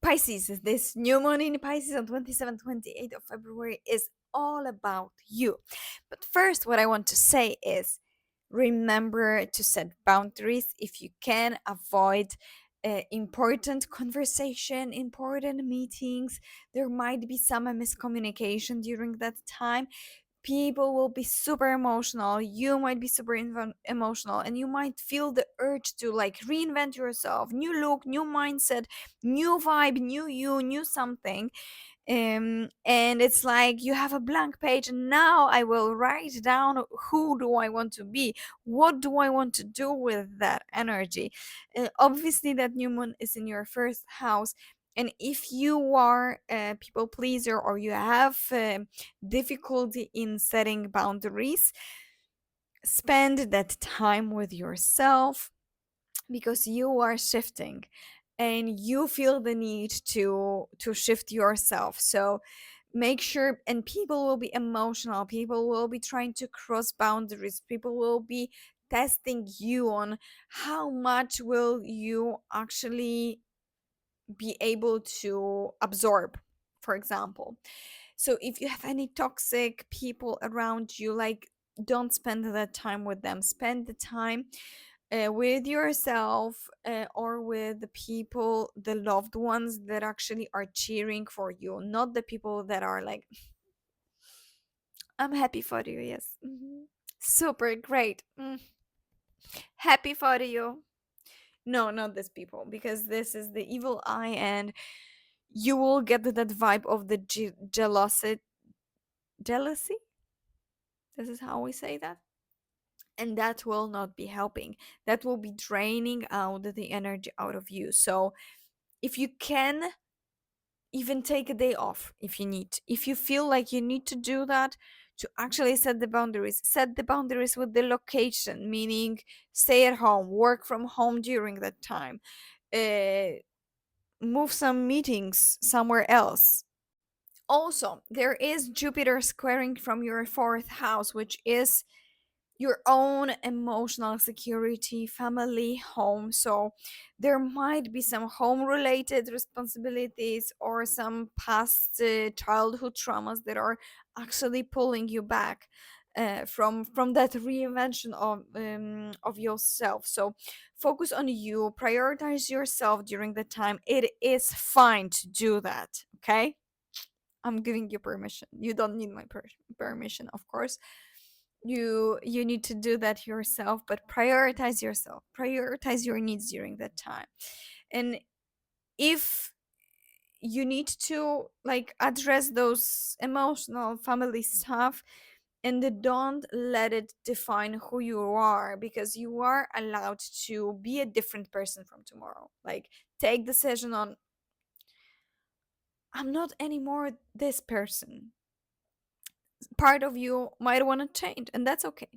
Pisces, this new moon in Pisces on 27th, 28th of February is all about you. But first, what I want to say is remember to set boundaries if you can. Avoid important conversation, important meetings. There might be some miscommunication during that time. People will be super emotional, you might be super emotional, and you might feel the urge to like reinvent yourself, new look, new mindset, new vibe, new you, new something. And it's like you have a blank page, and now I will write down who do I want to be, what do I want to do with that energy. Obviously that new moon is in your first house, and if you are a people pleaser or you have difficulty in setting boundaries, spend that time with yourself, because you are shifting and you feel the need to shift yourself. So make sure, and people will be emotional, people will be trying to cross boundaries, people will be testing you on how much will you actually be able to absorb, for example. So if you have any toxic people around you, like, don't spend that time with them. Spend the time with yourself, or with the people, the loved ones that actually are cheering for you, not the people that are like, I'm happy for you, yes, super great, happy for you. No, not these people, because this is the evil eye, and you will get that vibe of the jealousy. This is how we say that, and that will not be helping. That will be draining out the energy out of you. So if you can, even take a day off if you need, if you feel like you need to do that, to actually set the boundaries with the location, meaning stay at home, work from home during that time, uh, move some meetings somewhere else. Also, there is Jupiter squaring from your fourth house, which is your own emotional security, family, home. So there might be some home related responsibilities or some past childhood traumas that are actually pulling you back from that reinvention of yourself. So focus on you, prioritize yourself during the time. It is fine to do that, okay? I'm giving you permission. You don't need my permission, of course. You need to do that yourself, but prioritize yourself. Prioritize your needs during that time. And if you need to like address those emotional family stuff, and don't let it define who you are, because you are allowed to be a different person from tomorrow. Like, take decision on, I'm not anymore this person. Part of you might want to change, and that's okay.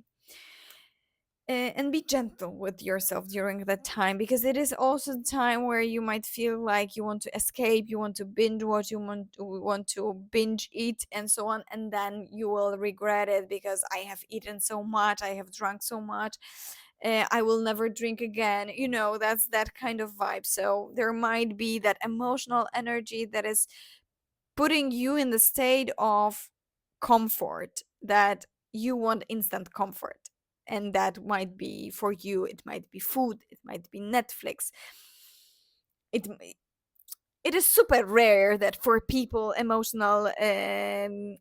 And be gentle with yourself during that time, because it is also the time where you might feel like you want to escape, you want to binge watch, you want to binge eat and so on, and then you will regret it, because I have eaten so much, I have drunk so much, I will never drink again, that's that kind of vibe. So there might be that emotional energy that is putting you in the state of comfort, that you want instant comfort. And that might be, for you, it might be food, it might be Netflix. it it is super rare that for people emotional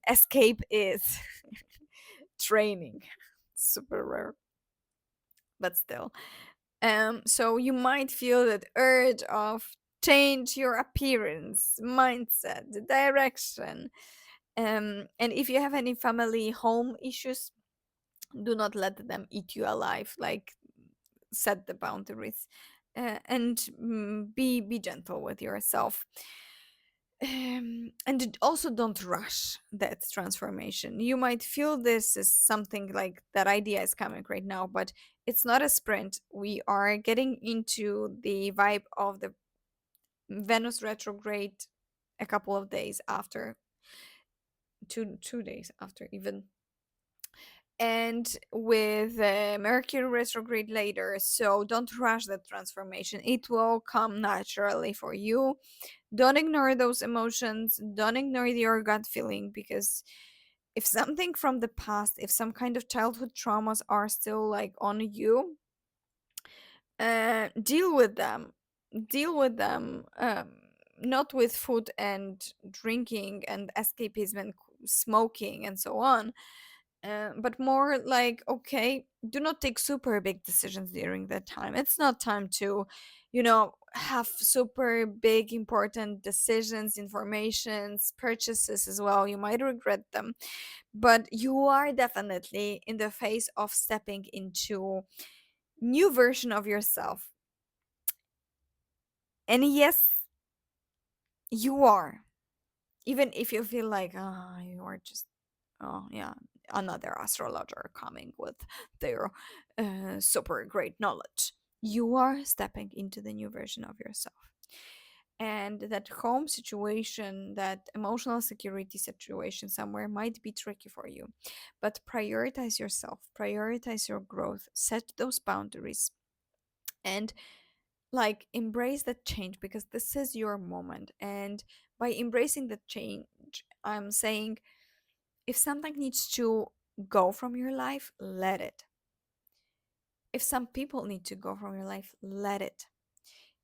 escape is training. Super rare, but still. So you might feel that urge of change your appearance, mindset, the direction. And if you have any family home issues, do not let them eat you alive. Like, set the boundaries, and be gentle with yourself. And also don't rush that transformation. You might feel this is something like that idea is coming right now, but it's not a sprint. We are getting into the vibe of the Venus retrograde a couple of days after, two days after even. and with Mercury retrograde later. So don't rush that transformation. It will come naturally for you. Don't ignore those emotions. Don't ignore your gut feeling, because if something from the past, if some kind of childhood traumas are still like on you, deal with them. Deal with them. Not with food and drinking and escapism and smoking and so on, but more like, okay, do not take super big decisions during that time. It's not time to, have super big important decisions, informations, purchases as well. You might regret them, but you are definitely in the phase of stepping into new version of yourself. And yes, you are, even if you feel like, you are just, oh yeah, another astrologer coming with their super great knowledge. You are stepping into the new version of yourself. And that home situation, that emotional security situation somewhere might be tricky for you. But prioritize yourself, prioritize your growth, set those boundaries, and like embrace that change, because this is your moment. And by embracing the change, I'm saying, if something needs to go from your life, let it. If some people need to go from your life, let it.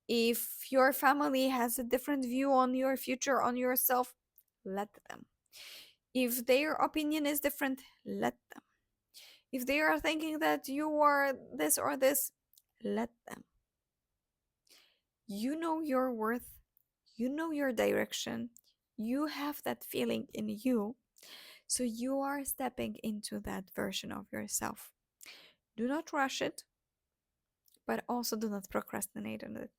If your family has a different view on your future, on yourself, let them. If their opinion is different, let them. If they are thinking that you are this or this, let them. You know your worth, you know your direction, you have that feeling in you. So you are stepping into that version of yourself. Do not rush it, but also do not procrastinate on it.